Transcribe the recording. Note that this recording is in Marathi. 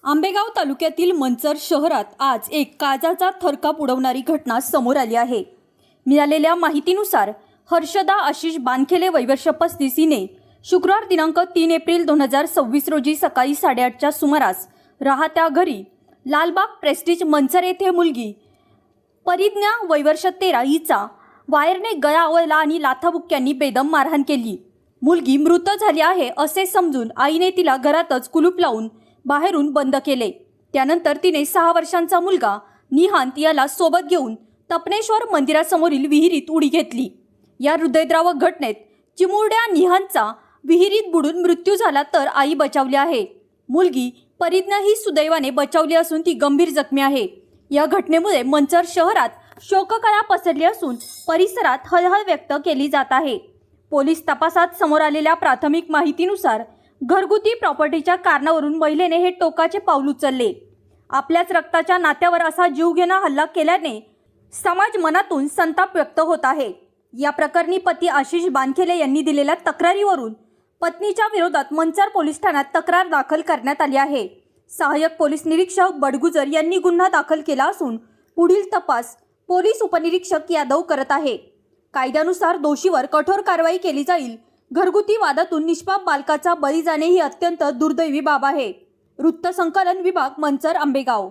आंबेगाव तालुक्यातील मंचर शहरात आज एक काळजाचा थरकाप उडवणारी घटना समोर आली आहे। मिळालेल्या माहितीनुसार हर्षदा आशिष बानखेले वय वर्ष 35 हिने शुक्रवार दिनांक 3 एप्रिल 2026 रोजी सकाळी 8:30च्या सुमारास राहत्या घरी लालबाग प्रेस्टिज मंचर येथे मुलगी परिज्ञा वय वर्ष 13 हिचा वायरने गळा आवळला आणि लाथाबुक्क्यांनी बेदम मारहाण केली। मुलगी मृत झाली आहे असे समजून आईने तिला घरातच कुलूप लावून बाहेरून बंद केले। त्यानंतर तिने 6 वर्षांचा मुलगा निहांत याला सोबत घेऊन तपनेश्वर मंदिरासमोरील विहिरीत उडी घेतली। या हृदयद्रावक घटनेत चिमुरड्या निहांतचा विहिरीत बुडून मृत्यू झाला तर आई बचावली आहे। मुलगी परिज्ञा ही सुदैवाने बचावली असून ती गंभीर जखमी आहे। या घटनेमुळे मंचर शहरात शोककळा पसरली असून परिसरात हळहळ व्यक्त केली जात आहे। पोलीस तपासात समोर आलेल्या प्राथमिक माहितीनुसार घरगुती प्रॉपर्टीच्या कारणावरून महिलेने हे टोकाचे पाऊल उचलले। आपल्याच रक्ताच्या नात्यावर असा जीवघेणा हल्ला केल्याने समाज मनातून संताप व्यक्त होत आहे। या प्रकरणी पती आशिष बानखेले यांनी दिलेल्या तक्रारीवरून पत्नीच्या विरोधात मंचर पोलीस ठाण्यात तक्रार दाखल करण्यात आली आहे। सहाय्यक पोलीस निरीक्षक बडगुजर यांनी गुन्हा दाखल केला असून पुढील तपास पोलीस उपनिरीक्षक यादव करत आहे। कायद्यानुसार दोषीवर कठोर कारवाई केली जाईल। घरगुती वादातून निष्पाप बालकाचा बळी जाणे ही अत्यंत दुर्दैवी बाब आहे। वृत्तसंकलन विभाग मंचर आंबेगाव।